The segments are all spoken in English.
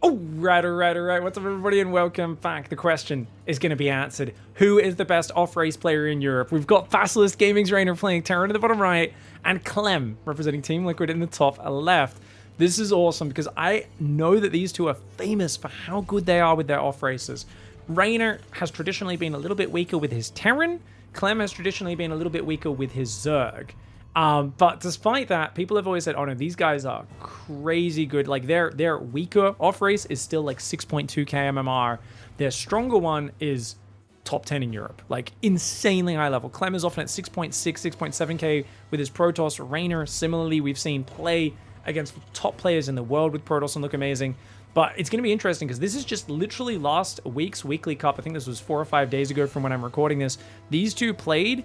All right. What's up, everybody, and welcome back. The question is going to be answered. Who is the best off-race player in Europe? We've got Basilisk Gaming's Reynor playing Terran in the bottom right, and Clem representing Team Liquid in the top left. This is awesome because I know that these two are famous for how good they are with their off-races. Reynor has traditionally been a little bit weaker with his Terran. Clem has traditionally been a little bit weaker with his Zerg. But despite that, people have always said, oh no, these guys are crazy good. Like their weaker off race is still like 6.2k MMR. Their stronger one is top 10 in Europe, like insanely high level. Clem is often at 6.6, 6.7k with his Protoss. Reynor, similarly, we've seen play against top players in the world with Protoss and look amazing. But it's going to be interesting because this is just literally last week's weekly cup. I think this was 4 or 5 days ago from when I'm recording this. These two played.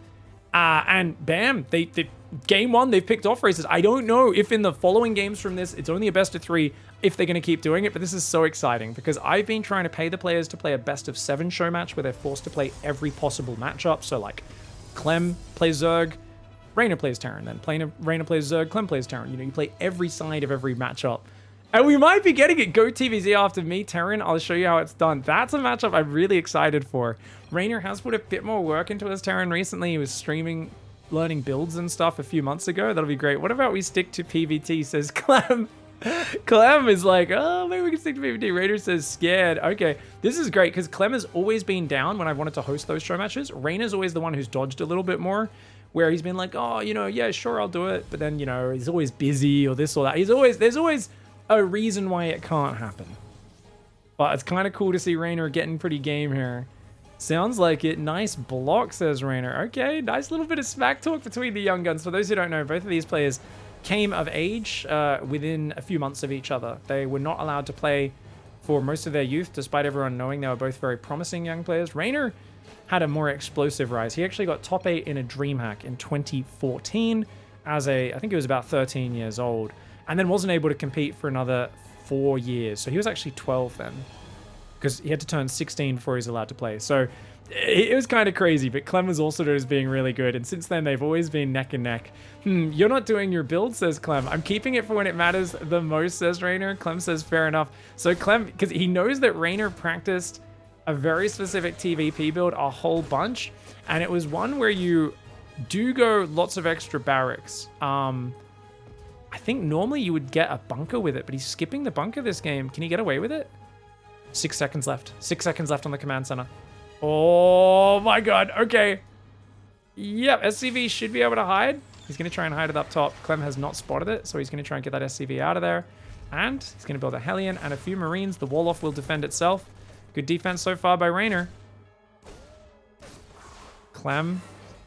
And bam, they game one, they've picked off races. I don't know if in the following games from this, it's only a best of 3, if they're going to keep doing it, but this is so exciting because I've been trying to pay the players to play a best of 7 show match where they're forced to play every possible matchup. So like Clem plays Zerg, Reynor plays Terran, then Reynor plays Zerg, Clem plays Terran. You know, you play every side of every matchup. And we might be getting it. Go TVZ after me, Terran. I'll show you how it's done. That's a matchup I'm really excited for. Reynor has put a bit more work into his Terran recently. He was streaming, learning builds and stuff a few months ago. That'll be great. What about we stick to PvT, says Clem. Clem is like, oh, maybe we can stick to PvT. Reynor says scared. Okay, this is great because Clem has always been down when I wanted to host those show matches. Reynor's always the one who's dodged a little bit more, where he's been like, oh, you know, yeah, sure, I'll do it. But then, you know, he's always busy or this or that. There's always a reason why it can't happen. But it's kind of cool to see Reynor getting pretty game here. Sounds like it. Nice block, says Reynor. Okay, nice little bit of smack talk between the young guns. For those who don't know, both of these players came of age within a few months of each other. They were not allowed to play for most of their youth, despite everyone knowing they were both very promising young players. Reynor had a more explosive rise. He actually got top 8 in a DreamHack in 2014 as I think he was about 13 years old. And then wasn't able to compete for another 4 years. So he was actually 12 then, because he had to turn 16 before he was allowed to play. So it was kind of crazy, but Clem was also known as being really good. And since then, they've always been neck and neck. You're not doing your build, says Clem. I'm keeping it for when it matters the most, says Reynor. Clem says, fair enough. So Clem, because he knows that Reynor practiced a very specific TVP build a whole bunch. And it was one where you do go lots of extra barracks. I think normally you would get a bunker with it, but he's skipping the bunker this game. Can he get away with it? 6 seconds left. 6 seconds left on the command center. Oh my god. Okay. Yep, SCV should be able to hide. He's going to try and hide it up top. Clem has not spotted it, so he's going to try and get that SCV out of there. And he's going to build a Hellion and a few Marines. The wall-off will defend itself. Good defense so far by Reynor. Clem.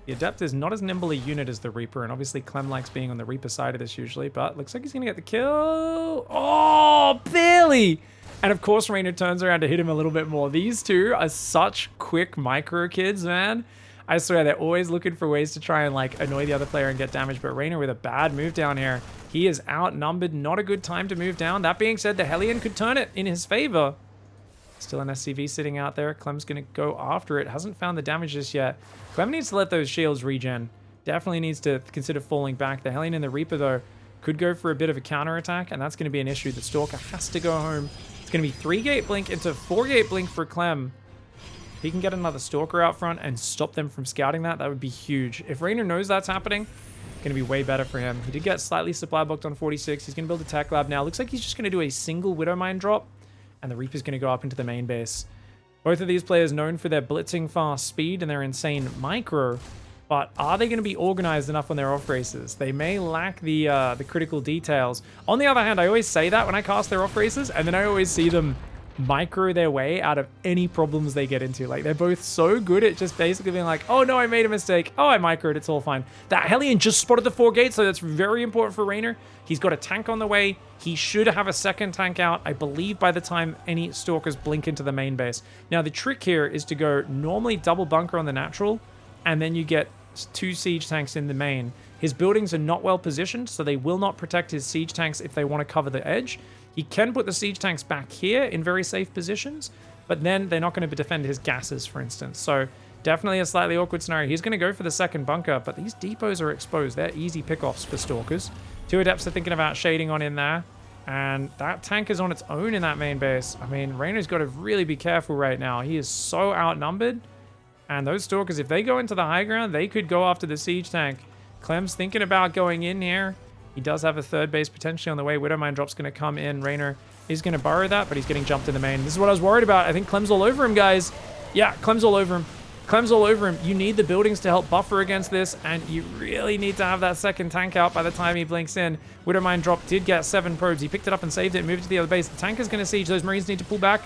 The Adept is not as nimble a unit as the Reaper, and obviously Clem likes being on the Reaper side of this usually, but looks like he's going to get the kill. Oh, barely! And of course, Reynor turns around to hit him a little bit more. These two are such quick micro kids, man. I swear, they're always looking for ways to try and like annoy the other player and get damage, but Reynor with a bad move down here. He is outnumbered, not a good time to move down. That being said, the Hellion could turn it in his favor. Still an SCV sitting out there. Clem's going to go after it. Hasn't found the damage just yet. Clem needs to let those shields regen. Definitely needs to consider falling back. The Hellion and the Reaper, though, could go for a bit of a counterattack, and that's going to be an issue. The Stalker has to go home. It's going to be 3-gate blink into 4-gate blink for Clem. If he can get another Stalker out front and stop them from scouting that would be huge. If Reynor knows that's happening, it's going to be way better for him. He did get slightly supply blocked on 46. He's going to build a tech lab now. Looks like he's just going to do a single Widowmine drop, and the Reaper's going to go up into the main base. Both of these players known for their blitzing fast speed and their insane micro, but are they going to be organized enough on their off races? They may lack the critical details. On the other hand, I always say that when I cast their off races, and then I always see them micro their way out of any problems they get into. Like, they're both so good at just basically being like, oh no, I made a mistake. Oh, I microed, it's all fine. That Hellion just spotted the 4 gates, so that's very important for Reynor. He's got a tank on the way. He should have a second tank out, I believe, by the time any Stalkers blink into the main base. Now, the trick here is to go normally double bunker on the natural, and then you get 2 siege tanks in the main. His buildings are not well positioned, so they will not protect his siege tanks if they want to cover the edge. He can put the siege tanks back here in very safe positions, but then they're not going to defend his gases, for instance. So definitely a slightly awkward scenario. He's going to go for the second bunker, but these depots are exposed. They're easy pickoffs for Stalkers. 2 Adepts are thinking about shading on in there. And that tank is on its own in that main base. I mean, Reynor's got to really be careful right now. He is so outnumbered. And those Stalkers, if they go into the high ground, they could go after the siege tank. Clem's thinking about going in here. He does have a third base potentially on the way. Widowmine drop's going to come in. Reynor is going to burrow that, but he's getting jumped in the main. This is what I was worried about. I think Clem's all over him, guys. Yeah, Clem's all over him. Clem's all over him. You need the buildings to help buffer against this, and you really need to have that second tank out by the time he blinks in. Widowmine drop did get 7 probes. He picked it up and saved it and moved it to the other base. The tank is going to siege. Those Marines need to pull back.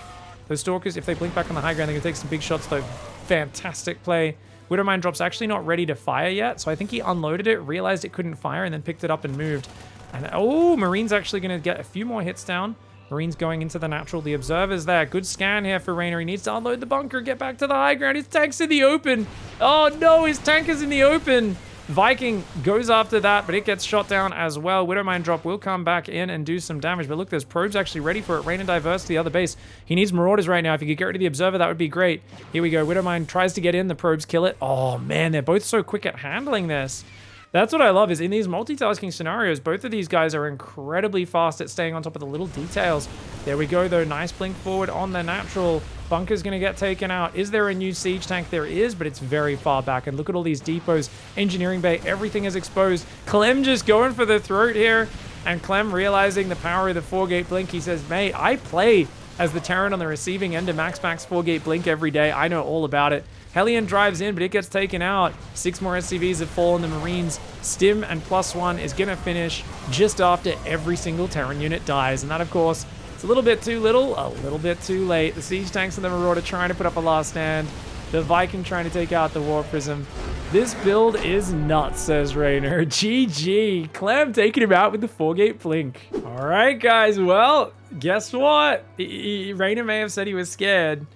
Those Stalkers, if they blink back on the high ground, they're going to take some big shots, though. Fantastic play. Widowmine drop's actually not ready to fire yet, so I think he unloaded it, realized it couldn't fire, and then picked it up and moved. And oh, Marine's actually going to get a few more hits down. Marine's going into the natural. The Observer's there. Good scan here for Reynor. He needs to unload the bunker, get back to the high ground. His tank's in the open. Oh no, his tank is in the open. Viking goes after that, but it gets shot down as well. Widowmine drop will come back in and do some damage. But look, there's probes actually ready for it. Reynor diverts to the other base. He needs Marauders right now. If he could get rid of the Observer, that would be great. Here we go. Widowmine tries to get in. The probes kill it. Oh man, they're both so quick at handling this. That's what I love, is in these multitasking scenarios, both of these guys are incredibly fast at staying on top of the little details. There we go, though. Nice blink forward on the natural. Bunker's going to get taken out. Is there a new siege tank? There is, but it's very far back. And look at all these depots. Engineering bay, everything is exposed. Clem just going for the throat here. And Clem realizing the power of the 4-gate blink. He says, mate, I play as the Terran on the receiving end of Max 4-gate blink every day. I know all about it. Hellion drives in, but it gets taken out. 6 more SCVs have fallen. The Marines, Stim and +1 is going to finish just after every single Terran unit dies. And that, of course, it's a little bit too little, a little bit too late. The Siege Tanks and the Marauder trying to put up a last stand. The Viking trying to take out the War Prism. This build is nuts, says Raynor. GG. Clem taking him out with the 4-gate blink. All right, guys. Well, guess what? Raynor may have said he was scared.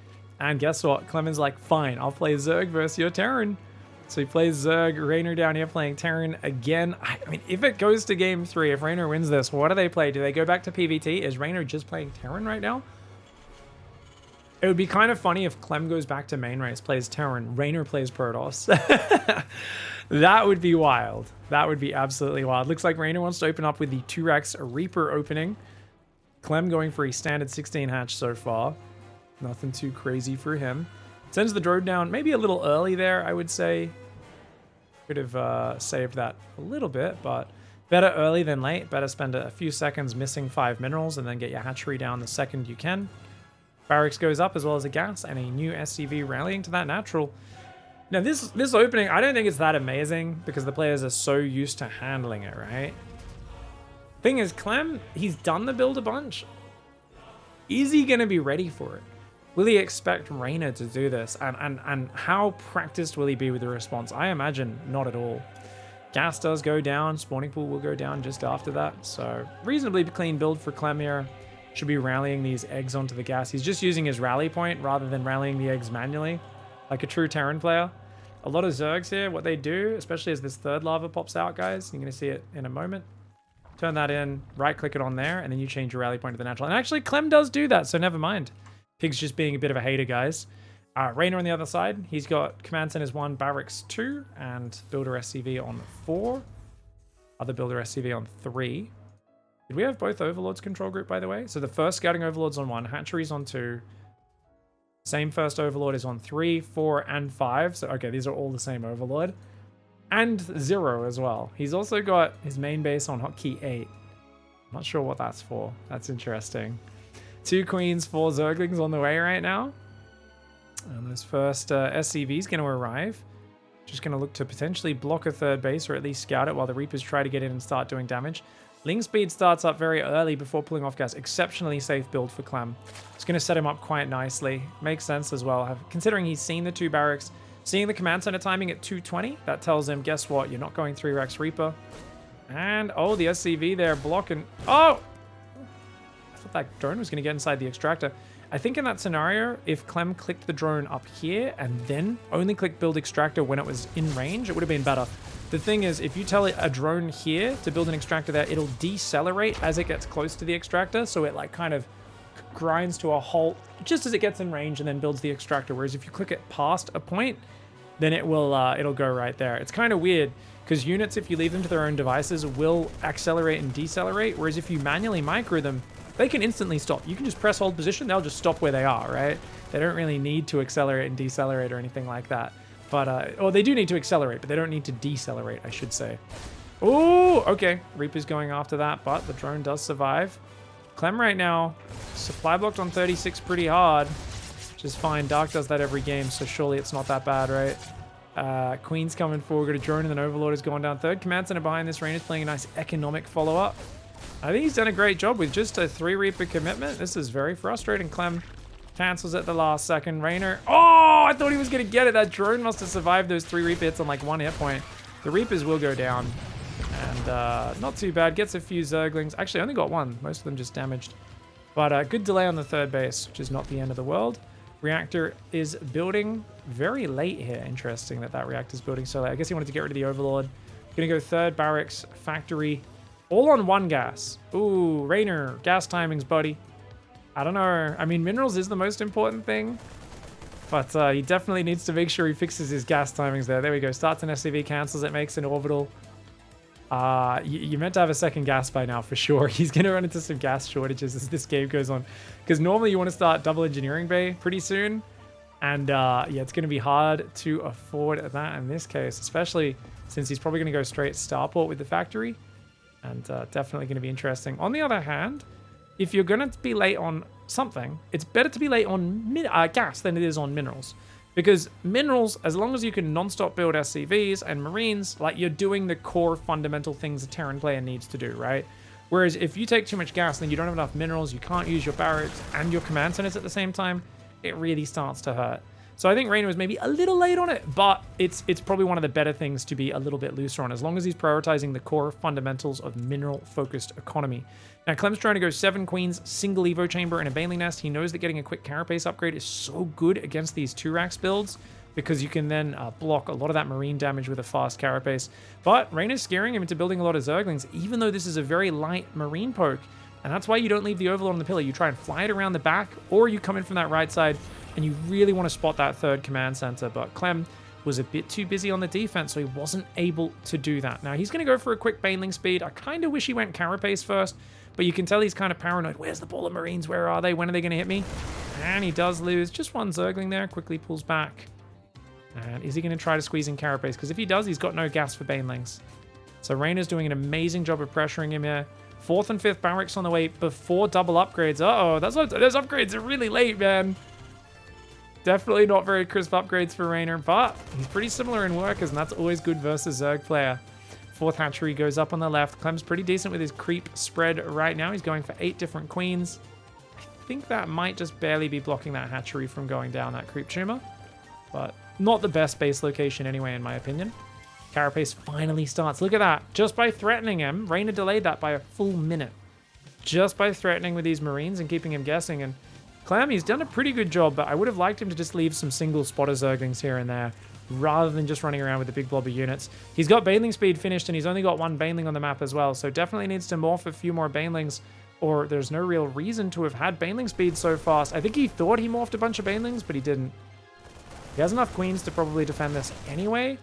And guess what? Clemen's like, fine, I'll play Zerg versus your Terran. So he plays Zerg, Reynor down here playing Terran again. I mean, if it goes to game 3, if Reynor wins this, what do they play? Do they go back to PvT? Is Reynor just playing Terran right now? It would be kind of funny if Clem goes back to main race, plays Terran, Reynor plays Protoss. That would be wild. That would be absolutely wild. Looks like Reynor wants to open up with the 2-Rex Reaper opening. Clem going for a standard 16 hatch so far. Nothing too crazy for him. Sends the drone down maybe a little early there, I would say. Could have saved that a little bit, but better early than late. Better spend a few seconds missing 5 minerals and then get your hatchery down the second you can. Barracks goes up as well as a gas and a new SCV rallying to that natural. Now this opening, I don't think it's that amazing because the players are so used to handling it, right? Thing is, Clem, he's done the build a bunch. Is he going to be ready for it? Will he expect Reynor to do this? And how practiced will he be with the response? I imagine not at all. Gas does go down. Spawning pool will go down just after that. So reasonably clean build for Clem here. Should be rallying these eggs onto the gas. He's just using his rally point rather than rallying the eggs manually, like a true Terran player. A lot of Zergs here, what they do, especially as this third lava pops out, guys, you're going to see it in a moment. Turn that in, right-click it on there, and then you change your rally point to the natural. And actually, Clem does do that, so never mind. Pig's just being a bit of a hater, guys. Reynor on the other side, he's got Command Centers 1, Barracks 2, and Builder SCV on 4. Other Builder SCV on 3. Did we have both Overlords control group, by the way? So the first Scouting Overlord's on 1, Hatchery's on 2. Same first Overlord is on 3, 4, and 5. So, okay, these are all the same Overlord. And 0 as well. He's also got his main base on hotkey 8. Not sure what that's for. That's interesting. 2 Queens, 4 Zerglings on the way right now. And this first SCV is going to arrive. Just going to look to potentially block a third base or at least scout it while the Reapers try to get in and start doing damage. Ling speed starts up very early before pulling off gas. Exceptionally safe build for Clem. It's going to set him up quite nicely. Makes sense as well. Considering he's seen the 2 barracks, seeing the command center timing at 220, that tells him, guess what? You're not going 3-Rex Reaper. And, oh, the SCV there blocking. Oh! I thought that drone was going to get inside the extractor. I think in that scenario, if Clem clicked the drone up here and then only clicked build extractor when it was in range, it would have been better. The thing is, if you tell it a drone here to build an extractor there, it'll decelerate as it gets close to the extractor. So it like kind of grinds to a halt just as it gets in range and then builds the extractor. Whereas if you click it past a point, then it will it'll go right there. It's kind of weird because units, if you leave them to their own devices, will accelerate and decelerate, whereas if you manually micro them, they can instantly stop. You can just press hold position, they'll just stop where they are, right? They don't really need to accelerate and decelerate or anything like that. But, or they do need to accelerate, but they don't need to decelerate, I should say. Oh, okay. Reaper's going after that, but the drone does survive. Clem right now, supply blocked on 36 pretty hard, which is fine. Dark does that every game, so surely it's not that bad, right? Queen's coming forward, got a drone, and then Overlord is going down. Third command center behind this. Reynor's playing a nice economic follow-up. I think he's done a great job with just a 3 Reaper commitment. This is very frustrating. Clem cancels at the last second. Reynor, oh, I thought he was going to get it. That drone must have survived those 3 Reaper hits on like 1 hit point. The Reapers will go down. And not too bad. Gets a few Zerglings. Actually, only got 1. Most of them just damaged. But good delay on the third base, which is not the end of the world. Reactor is building very late here. Interesting that reactor's building so late. I guess he wanted to get rid of the Overlord. Gonna go third barracks, factory. All on 1 gas. Ooh, Raynor, gas timings, buddy. I don't know. I mean, minerals is the most important thing. But he definitely needs to make sure he fixes his gas timings there. There we go. Starts an SCV, cancels it, makes an orbital. You're meant to have a second gas by now for sure. He's going to run into some gas shortages as this game goes on. Because normally you want to start double engineering bay pretty soon. And yeah, it's going to be hard to afford that in this case. Especially since he's probably going to go straight starport with the factory. And definitely going to be interesting. On the other hand, if you're going to be late on something, it's better to be late on gas than it is on minerals. Because minerals, as long as you can non-stop build SCVs and Marines, like you're doing the core fundamental things a Terran player needs to do, right? Whereas if you take too much gas, then you don't have enough minerals, you can't use your barracks and your command centers at the same time, it really starts to hurt. So I think Reynor was maybe a little late on it, but it's probably one of the better things to be a little bit looser on, as long as he's prioritizing the core fundamentals of mineral-focused economy. Now, Clem's trying to go 7 queens, single Evo chamber, and a Baneling Nest. He knows that getting a quick carapace upgrade is so good against these 2-racks builds, because you can then block a lot of that marine damage with a fast carapace. But Reynor's scaring him into building a lot of Zerglings, even though this is a very light marine poke. And that's why you don't leave the Overlord on the pillar. You try and fly it around the back, or you come in from that right side, and you really want to spot that third command center. But Clem was a bit too busy on the defense, so he wasn't able to do that. Now, he's going to go for a quick Baneling speed. I kind of wish he went carapace first, but you can tell he's kind of paranoid. Where's the ball of Marines? Where are they? When are they going to hit me? And he does lose. Just 1 Zergling there. Quickly pulls back. And is he going to try to squeeze in carapace? Because if he does, he's got no gas for Banelings. So Reynor's doing an amazing job of pressuring him here. 4th and 5th barracks on the way before double upgrades. Uh-oh, those upgrades are really late, man. Definitely not very crisp upgrades for Reynor, but he's pretty similar in workers, and that's always good versus Zerg player. 4th hatchery goes up on the left. Clem's pretty decent with his creep spread right now. He's going for 8 different queens. I think that might just barely be blocking that hatchery from going down that creep tumor, but not the best base location anyway, in my opinion. Carapace finally starts. Look at that. Just by threatening him, Reynor delayed that by a full minute. Just by threatening with these Marines and keeping him guessing. And Clem, he's done a pretty good job, but I would have liked him to just leave some single spotter Zerglings here and there, rather than just running around with the big blob of units. He's got Baneling speed finished, and he's only got 1 Baneling on the map as well, so definitely needs to morph a few more Banelings, or there's no real reason to have had Baneling speed so fast. I think he thought he morphed a bunch of Banelings, but he didn't. He has enough queens to probably defend this anyway.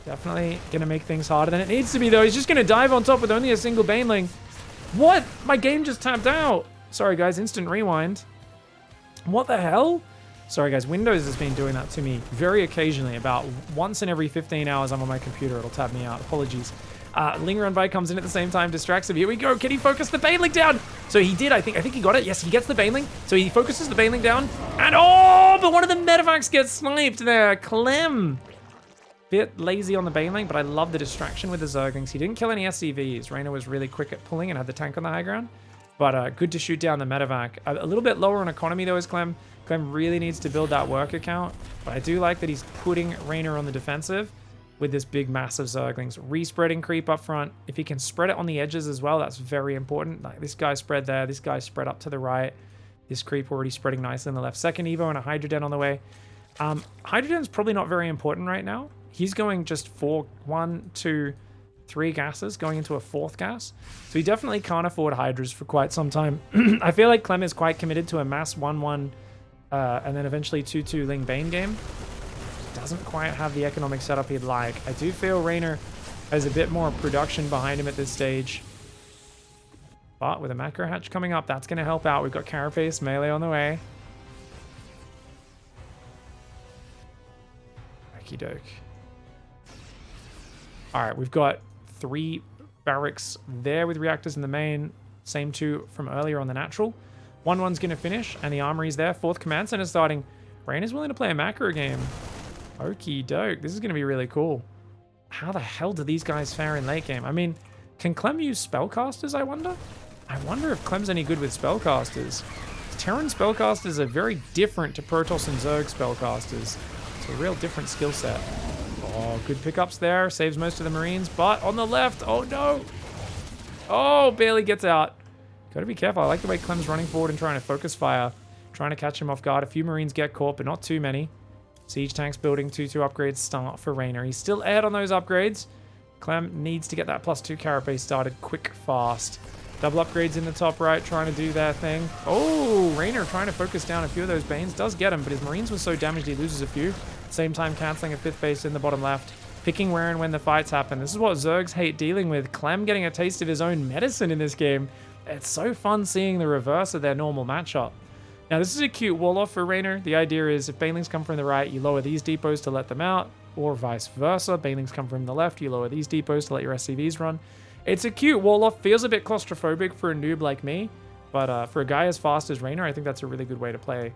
Definitely going to make things harder than it needs to be, though. He's just going to dive on top with only a single Baneling. What? My game just tapped out. Sorry, guys. Instant rewind. What the hell? Sorry, guys. Windows has been doing that to me very occasionally. About once in every 15 hours I'm on my computer, it'll tab me out. Apologies. Linger on by comes in at the same time, distracts him. Here we go. Can he focus the Baneling down? So he did, I think he got it. Yes, he gets the Baneling. So he focuses the Baneling down. And oh, but one of the medevacs gets sniped there. Clem. Bit lazy on the Baneling, but I love the distraction with the Zerglings. He didn't kill any SCVs. Reynor was really quick at pulling and had the tank on the high ground. But good to shoot down the medevac. A little bit lower on economy, though, is Clem. Clem really needs to build that work account. But I do like that he's putting Reynor on the defensive with this big, massive Zerglings. Respreading creep up front. If he can spread it on the edges as well, that's very important. Like this guy spread there. This guy spread up to the right. This creep already spreading nicely on the left. Second Evo and a Hydroden on the way. Hydroden's probably not very important right now. He's going just for 1, 2, 3 gases, going into a 4th gas. So he definitely can't afford Hydras for quite some time. I feel like Clem is quite committed to a mass 1-1 and then eventually 2-2 Ling Bane game. Doesn't quite have the economic setup he'd like. I do feel Reynor Has a bit more production behind him at this stage. But with a macro hatch coming up, that's going to help out. We've got Carapace melee on the way. Okie doke. Alright, we've got 3 barracks there with reactors in the main. Same 2 from earlier on the natural. 1-1's going to finish, and the armory's there. 4th command center starting. Reynor's willing to play a macro game. Okie doke. This is going to be really cool. How the hell do these guys fare in late game? I mean, can Clem use spellcasters, I wonder? I wonder if Clem's any good with spellcasters. Terran spellcasters are very different to Protoss and Zerg spellcasters. It's a real different skill set. Oh, good pickups there. Saves most of the Marines, but on the left, oh no! Oh, barely gets out. Gotta be careful. I like the way Clem's running forward and trying to focus fire. Trying to catch him off guard. A few Marines get caught, but not too many. Siege tanks building, 2-2 upgrades start for Reynor. He's still ahead on those upgrades. Clem needs to get that +2 carapace started quick, fast. Double upgrades in the top right, trying to do their thing. Oh, Reynor trying to focus down a few of those Banes. Does get him, but his Marines were so damaged he loses a few. Same time cancelling a 5th base in the bottom left. Picking where and when the fights happen. This is what Zergs hate dealing with. Clem getting a taste of his own medicine in this game. It's so fun seeing the reverse of their normal matchup. Now, this is a cute wall-off for Reynor. The idea is if Banelings come from the right, you lower these depots to let them out, or vice versa. Banelings come from the left, you lower these depots to let your SCVs run. It's a cute wall-off. Feels a bit claustrophobic for a noob like me, but for a guy as fast as Reynor, I think that's a really good way to play.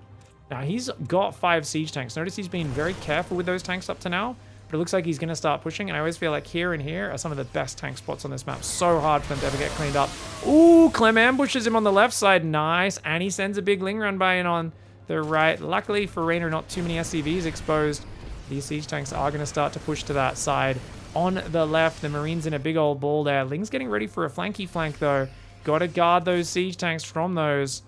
Now, he's got 5 siege tanks. Notice he's been very careful with those tanks up to now, but it looks like he's going to start pushing, and I always feel like here and here are some of the best tank spots on this map. So hard for them to ever get cleaned up. Ooh, Clem ambushes him on the left side. Nice. And he sends a big Ling run by in on the right. Luckily for Reynor, not too many SCVs exposed. These siege tanks are going to start to push to that side. On the left, the Marines in a big old ball there. Ling's getting ready for a flanky flank, though. Got to guard those siege tanks from those.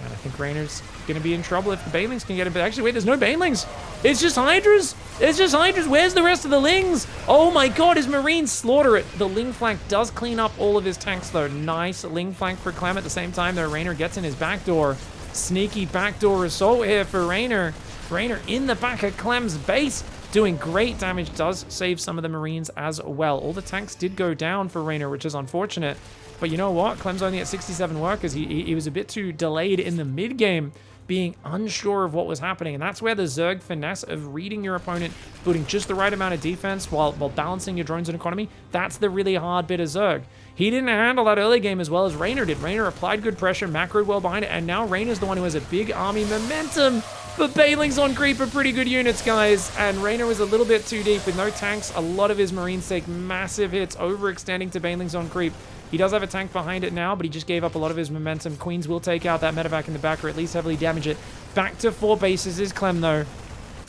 And I think Reynor's going to be in trouble if the Banelings can get him. But actually, wait, there's no Banelings. It's just Hydras. It's just Hydras. Where's the rest of the Lings? Oh my god, his Marines slaughter it. The Ling flank does clean up all of his tanks, though. Nice Ling flank for Clem at the same time, though. Reynor gets in his backdoor. Sneaky backdoor assault here for Reynor. Reynor in the back of Clem's base. Doing great damage. Does save some of the Marines as well. All the tanks did go down for Reynor, which is unfortunate. But you know what? Clem's only at 67 workers. He was a bit too delayed in the mid-game, being unsure of what was happening. And that's where the Zerg finesse of reading your opponent, building just the right amount of defense while balancing your drones and economy, that's the really hard bit of Zerg. He didn't handle that early game as well as Reynor did. Reynor applied good pressure, macroed well behind it, and now Reynor's the one who has a big army momentum. But Banelings on creep are pretty good units, guys. And Reynor was a little bit too deep with no tanks. A lot of his Marines take massive hits, overextending to Banelings on creep. He does have a tank behind it now, but he just gave up a lot of his momentum. Queens will take out that medevac in the back, or at least heavily damage it. Back to 4 bases is Clem, though.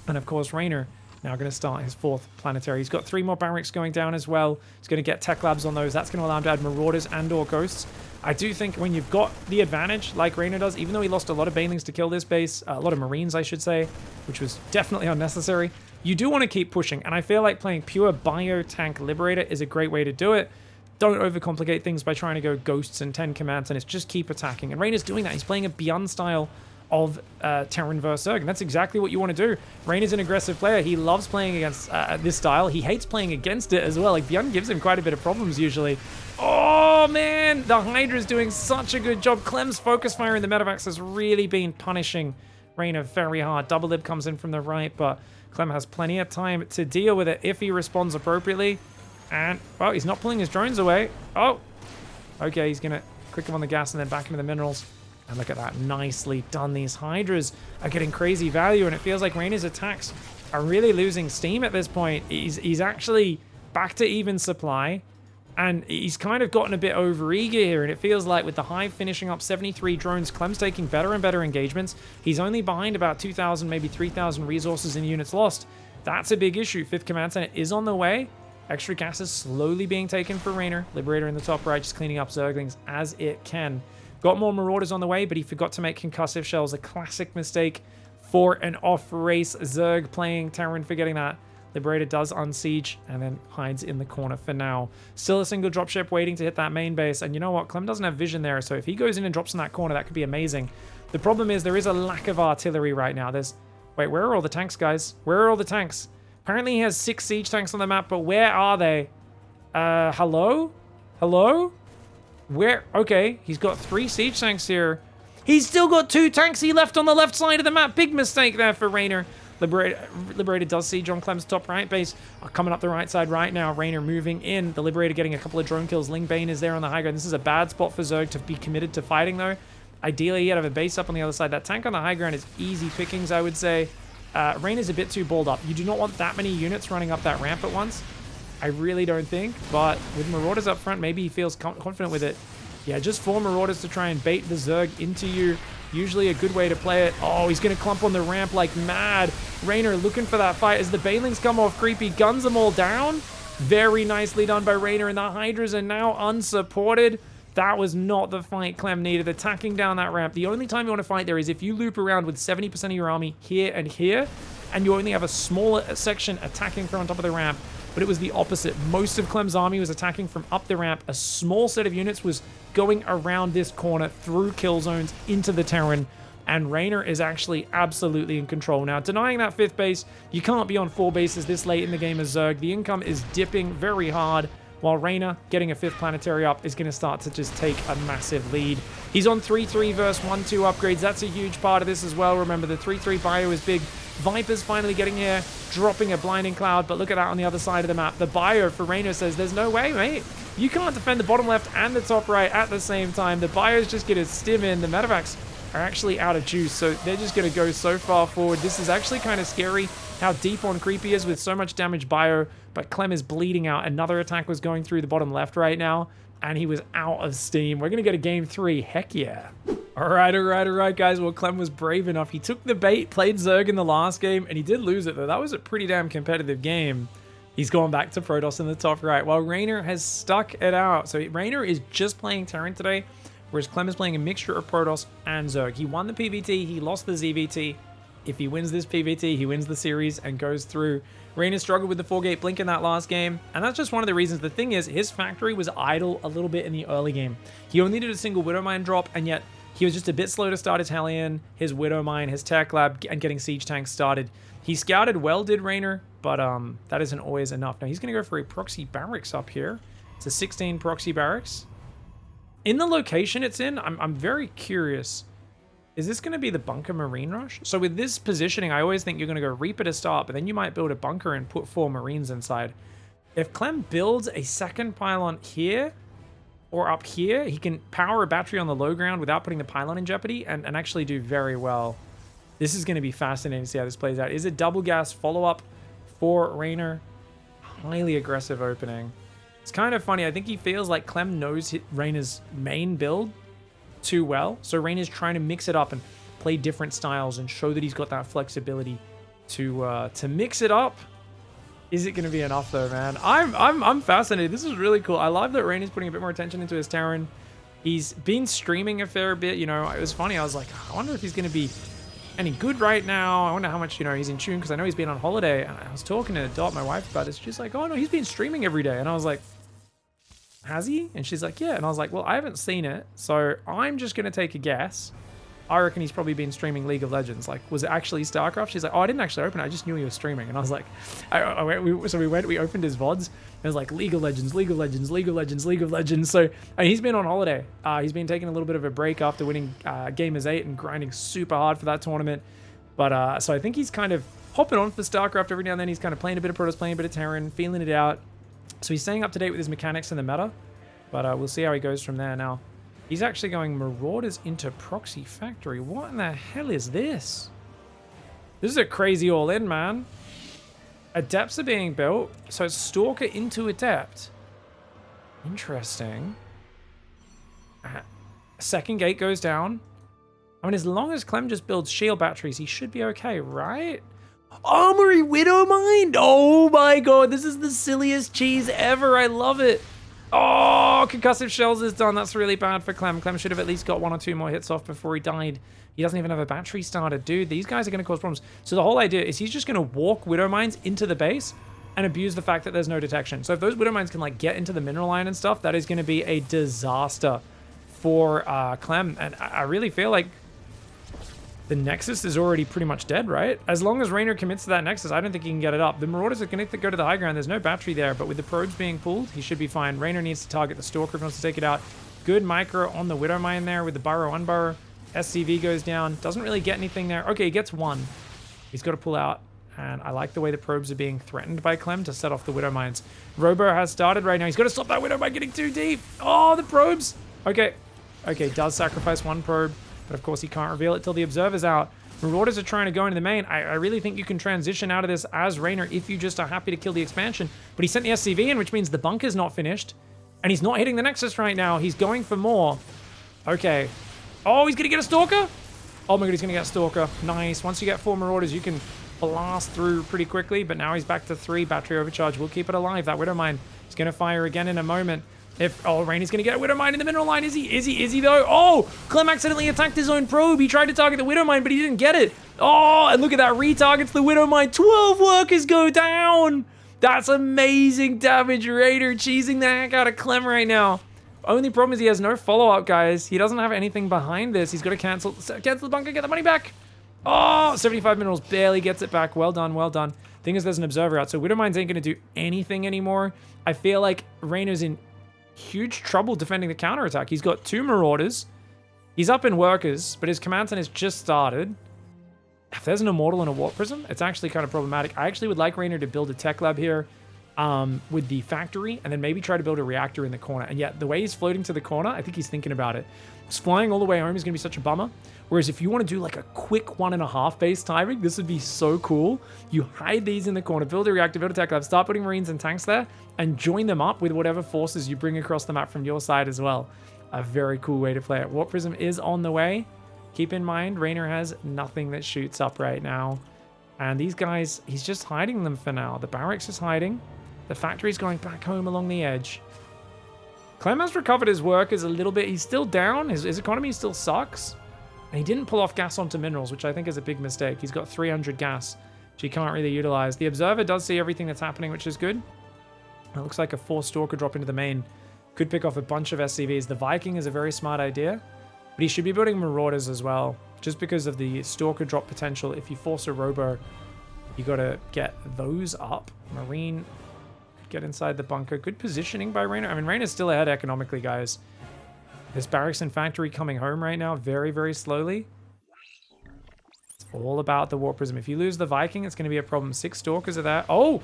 And of course, Reynor now going to start his 4th planetary. He's got 3 more barracks going down as well. He's going to get tech labs on those. That's going to allow him to add marauders and or ghosts. I do think when you've got the advantage, like Reynor does, even though he lost a lot of Banelings to kill this base, a lot of Marines, I should say, which was definitely unnecessary, you do want to keep pushing. And I feel like playing pure bio-tank Liberator is a great way to do it. Don't overcomplicate things by trying to go ghosts and 10 commands, and it's just keep attacking. And Reynor's doing that. He's playing a Beyond style of Terran vs. Zerg, and that's exactly what you want to do. Reynor's an aggressive player. He loves playing against this style. He hates playing against it as well. Like, Beyond gives him quite a bit of problems usually. Oh, man! The Hydra's doing such a good job. Clem's focus fire in the medevacs has really been punishing Reynor very hard. Double lib comes in from the right, but Clem has plenty of time to deal with it if he responds appropriately. And, well, he's not pulling his drones away. Oh, okay, he's going to click him on the gas and then back into the minerals. And look at that, nicely done. These Hydras are getting crazy value, and it feels like Reynor's attacks are really losing steam at this point. He's actually back to even supply, and he's kind of gotten a bit overeager here, and it feels like with the Hive finishing up 73 drones, Clem's taking better and better engagements. He's only behind about 2,000, maybe 3,000 resources in units lost. That's a big issue. 5th Command Center is on the way. Extra gas is slowly being taken for Reynor. Liberator in the top right, just cleaning up Zerglings as it can. Got more Marauders on the way, but he forgot to make concussive shells. A classic mistake for an off-race Zerg playing Terran, forgetting that. Liberator does unsiege and then hides in the corner for now. Still a single dropship waiting to hit that main base. And you know what? Clem doesn't have vision there, so if he goes in and drops in that corner, that could be amazing. The problem is there is a lack of artillery right now. Wait, where are all the tanks, guys? Where are all the tanks? Apparently he has 6 siege tanks on the map, but where are they? Hello? Hello? Where? Okay, he's got 3 siege tanks here. He's still got 2 tanks he left on the left side of the map. Big mistake there for Reynor. Liberator does siege on Clem's top right base. Coming up the right side right now. Reynor moving in. The Liberator getting a couple of drone kills. Ling Bane is there on the high ground. This is a bad spot for Zerg to be committed to fighting, though. Ideally, he'd have a base up on the other side. That tank on the high ground is easy pickings, I would say. Reynor's a bit too balled up. You do not want that many units running up that ramp at once. I really don't think. But with Marauders up front, maybe he feels confident with it. Yeah, just 4 Marauders to try and bait the Zerg into you. Usually a good way to play it. Oh, he's going to clump on the ramp like mad. Reynor looking for that fight as the Banelings come off creepy. Guns them all down. Very nicely done by Reynor, and the Hydras are now unsupported. That was not the fight Clem needed. Attacking down that ramp. The only time you want to fight there is if you loop around with 70% of your army here and here, and you only have a smaller section attacking from on top of the ramp. But it was the opposite. Most of Clem's army was attacking from up the ramp. A small set of units was going around this corner through kill zones into the Terran. And Reynor is actually absolutely in control. Now, denying that 5th base, you can't be on 4 bases this late in the game as Zerg. The income is dipping very hard, while Reynor, getting a 5th planetary up, is going to start to just take a massive lead. He's on 3-3 versus 1-2 upgrades. That's a huge part of this as well. Remember, the 3-3 bio is big. Viper's finally getting here, dropping a blinding cloud, but look at that on the other side of the map. The bio for Reynor says, there's no way, mate. You can't defend the bottom left and the top right at the same time. The bio's just going to stim in. The medevacs are actually out of juice, so they're just going to go so far forward. This is actually kind of scary how deep on creep he is with so much damage bio, but Clem is bleeding out. Another attack was going through the bottom left right now, and he was out of steam. We're going to get a game 3. Heck yeah. All right, guys. Well, Clem was brave enough. He took the bait, played Zerg in the last game, and he did lose it, though. That was a pretty damn competitive game. He's gone back to Protoss in the top right, while Reynor has stuck it out. So Reynor is just playing Terran today, whereas Clem is playing a mixture of Protoss and Zerg. He won the PVT, he lost the ZVT. If he wins this PVT, he wins the series and goes through. Reynor struggled with the 4-gate blink in that last game, and that's just one of the reasons. The thing is, his factory was idle a little bit in the early game. He only did a single Widowmine drop, and yet he was just a bit slow to start his Hellion, his Widowmine, his Tech Lab, and getting siege tanks started. He scouted well, did Reynor, but that isn't always enough. Now he's going to go for a proxy barracks up here. It's a 16 proxy barracks. In the location it's in, I'm very curious. Is this going to be the bunker marine rush? So with this positioning, I always think you're going to go Reaper to start, but then you might build a bunker and put 4 marines inside. If Clem builds a second pylon here or up here, he can power a battery on the low ground without putting the pylon in jeopardy and actually do very well. This is going to be fascinating to see how this plays out. Is it double gas follow-up for Reynor? Highly aggressive opening. It's kind of funny. I think he feels like Clem knows Reynor's main build too well. So Reynor's trying to mix it up and play different styles and show that he's got that flexibility to mix it up. Is it going to be enough though, man? I'm fascinated. This is really cool. I love that Reynor's putting a bit more attention into his Terran. He's been streaming a fair bit. You know, it was funny. I was like, I wonder if he's going to be any good right now. I wonder how much, you know, he's in tune, because I know he's been on holiday. And I was talking to Dot, my wife, about this. She's like, oh no, he's been streaming every day. And I was like, has he? And she's like, yeah. And I was like, well, I haven't seen it, so I'm just going to take a guess. I reckon he's probably been streaming League of Legends. Like, was it actually StarCraft? She's like, oh, I didn't actually open it. I just knew he was streaming. And I was like, we opened his VODs. It was like League of Legends, League of Legends, League of Legends, League of Legends. So he's been on holiday. He's been taking a little bit of a break after winning Gamers 8 and grinding super hard for that tournament. But so I think he's kind of hopping on for StarCraft every now and then. He's kind of playing a bit of Protoss, playing a bit of Terran, feeling it out. So he's staying up to date with his mechanics in the meta. But we'll see how he goes from there now. He's actually going Marauders into Proxy Factory. What in the hell is this? This is a crazy all-in, man. Adepts are being built. So it's Stalker into Adept. Interesting. Second gate goes down. I mean, as long as Clem just builds shield batteries, he should be okay, right? Armory Widowmine? Oh my god, this is the silliest cheese ever. I love it. Oh, concussive shells is done. That's really bad for Clem. Clem should have at least got 1 or 2 more hits off before he died. He doesn't even have a battery starter. Dude, these guys are going to cause problems. So the whole idea is he's just going to walk Widowmines into the base and abuse the fact that there's no detection. So if those Widowmines can like get into the mineral line and stuff, that is going to be a disaster for Clem. And I really feel like The Nexus is already pretty much dead, right? As long as Reynor commits to that Nexus, I don't think he can get it up. The Marauders are going to go to the high ground. There's no battery there, but with the probes being pulled, he should be fine. Reynor needs to target the Stalker if he wants to take it out. Good micro on the Widow Mine there with the burrow, unburrow. SCV goes down. Doesn't really get anything there. Okay, he gets one. He's got to pull out. And I like the way the probes are being threatened by Clem to set off the Widow Mines. Robo has started right now. He's got to stop that Widow Mine getting too deep. Oh, the probes. Okay. Okay, does sacrifice one probe. But of course, he can't reveal it till the Observer's out. Marauders are trying to go into the main. I really think you can transition out of this as Reynor if you just are happy to kill the expansion. But he sent the SCV in, which means the bunker's not finished. And he's not hitting the Nexus right now. He's going for more. Okay. Oh, he's going to get a Stalker? Oh my god, he's going to get a Stalker. Nice. Once you get 4 Marauders, you can blast through pretty quickly. But now he's back to 3. Battery overcharge. We'll keep it alive. That Widow Mine is going to fire again in a moment. Oh, Reynor's going to get a Widow Mine in the mineral line. Is he though? Oh, Clem accidentally attacked his own probe. He tried to target the Widow Mine, but he didn't get it. Oh, and look at that. Retargets the Widow Mine. 12 workers go down. That's amazing damage. Reynor cheesing the heck out of Clem right now. Only problem is he has no follow-up, guys. He doesn't have anything behind this. He's got to cancel the bunker, get the money back. Oh, 75 minerals, barely gets it back. Well done, well done. Thing is, there's an Observer out, so Widow Mines ain't going to do anything anymore. I feel like Reynor's in huge trouble defending the counterattack. He's got 2 Marauders. He's up in workers, but his command center has just started. If there's an Immortal and a Warp Prism, it's actually kind of problematic. I actually would like Reynor to build a tech lab here with the factory and then maybe try to build a reactor in the corner. And yet, the way he's floating to the corner, I think he's thinking about it. Just flying all the way home is going to be such a bummer. Whereas if you want to do like a quick 1.5 base timing, this would be so cool. You hide these in the corner, build a reactor, build a tech lab, start putting Marines and tanks there, and join them up with whatever forces you bring across the map from your side as well. A very cool way to play it. Warp Prism is on the way. Keep in mind, Reynor has nothing that shoots up right now. And these guys, he's just hiding them for now. The barracks is hiding. The factory's going back home along the edge. Clem has recovered his workers a little bit. He's still down. His economy still sucks. And he didn't pull off gas onto minerals, which I think is a big mistake. He's got 300 gas, which he can't really utilize. The Observer does see everything that's happening, which is good. It looks like a 4 Stalker drop into the main. Could pick off a bunch of SCVs. The Viking is a very smart idea, but he should be building Marauders as well, just because of the Stalker drop potential. If you force a Robo, you got to get those up. Marine could get inside the bunker. Good positioning by Reynor. I mean, Reynor's still ahead economically, guys. This barracks and factory coming home right now very, very slowly. It's all about the Warp Prism. If you lose the Viking, it's going to be a problem. 6 Stalkers are there. Oh,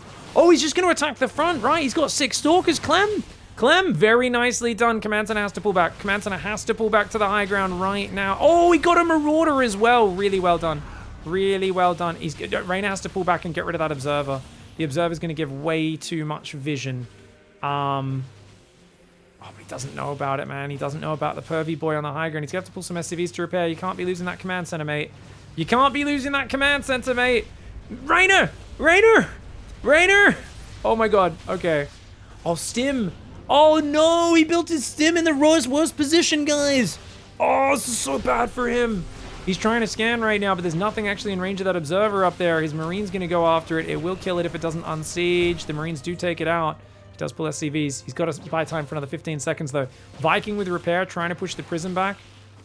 he's just going to attack the front, right? He's got 6 Stalkers. Clem, very nicely done. Command Center has to pull back. Command Center has to pull back to the high ground right now. Oh, he got a Marauder as well. Really well done. Really well done. Reynor has to pull back and get rid of that Observer. The Observer's going to give way too much vision. Oh, but he doesn't know about it, man. He doesn't know about the pervy boy on the high ground. He's going to have to pull some SCVs to repair. You can't be losing that command center, mate. You can't be losing that command center, mate. Reynor! Oh, my God. Okay. Oh, Stim. Oh, no. He built his Stim in the worst position, guys. Oh, this is so bad for him. He's trying to scan right now, but there's nothing actually in range of that Observer up there. His Marine's going to go after it. It will kill it if it doesn't unsiege. The Marines do take it out. He does pull SCVs. He's got to buy time for another 15 seconds, though. Viking with repair, trying to push the Prism back.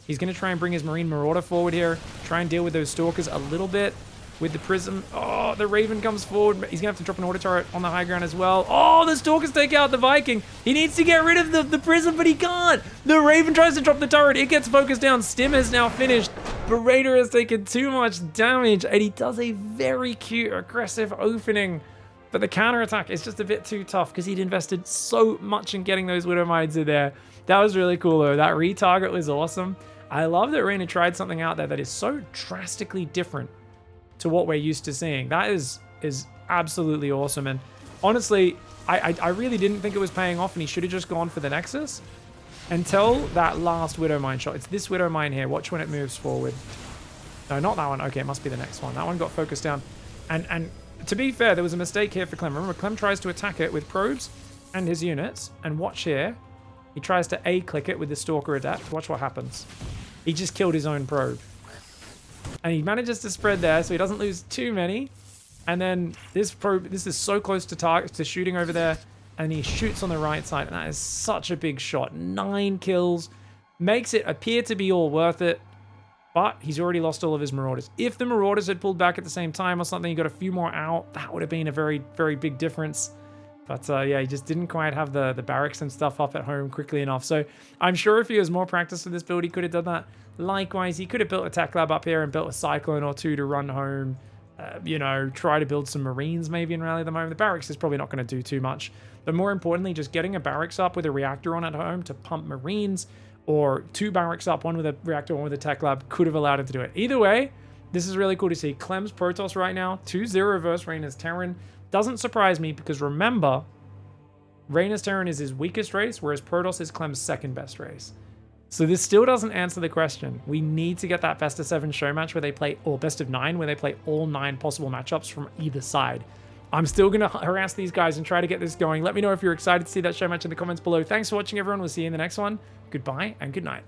He's going to try and bring his Marine Marauder forward here. Try and deal with those Stalkers a little bit with the Prism. Oh, the Raven comes forward. He's going to have to drop an Order Turret on the high ground as well. Oh, the Stalkers take out the Viking. He needs to get rid of the Prism, but he can't. The Raven tries to drop the turret. It gets focused down. Stim has now finished. But Reynor has taken too much damage, and he does a very cute, aggressive opening. But the counterattack is just a bit too tough because he'd invested so much in getting those Widow Mines in there. That was really cool, though. That retarget was awesome. I love that Reynor tried something out there that is so drastically different to what we're used to seeing. That is absolutely awesome. And honestly, I really didn't think it was paying off, and he should have just gone for the Nexus until that last Widow Mine shot. It's this Widow Mine here. Watch when it moves forward. No, not that one. Okay, it must be the next one. That one got focused down. And to be fair, there was a mistake here for Clem. Remember, Clem tries to attack it with probes and his units. And watch here. He tries to A-click it with the Stalker Adept. Watch what happens. He just killed his own probe. And he manages to spread there, so he doesn't lose too many. And then this probe, this is so close to shooting over there. And he shoots on the right side. And that is such a big shot. 9 kills. Makes it appear to be all worth it. But he's already lost all of his Marauders. If the Marauders had pulled back at the same time or something, he got a few more out, that would have been a very, very big difference. But yeah, he just didn't quite have the barracks and stuff up at home quickly enough. So I'm sure if he was more practiced with this build, he could have done that. Likewise, he could have built a tech lab up here and built a Cyclone or two to run home. You know, try to build some Marines maybe and rally them home. The barracks is probably not going to do too much. But more importantly, just getting a barracks up with a reactor on at home to pump Marines, or 2 barracks up, 1 with a reactor, 1 with a tech lab, could have allowed him to do it. Either way, this is really cool to see. Clem's Protoss right now, 2-0 versus Reynor's Terran. Doesn't surprise me because remember, Reynor's Terran is his weakest race, whereas Protoss is Clem's second best race. So this still doesn't answer the question. We need to get that best of 7 show match where they play, or best of 9, where they play all 9 possible matchups from either side. I'm still going to harass these guys and try to get this going. Let me know if you're excited to see that show match in the comments below. Thanks for watching, everyone. We'll see you in the next one. Goodbye and good night.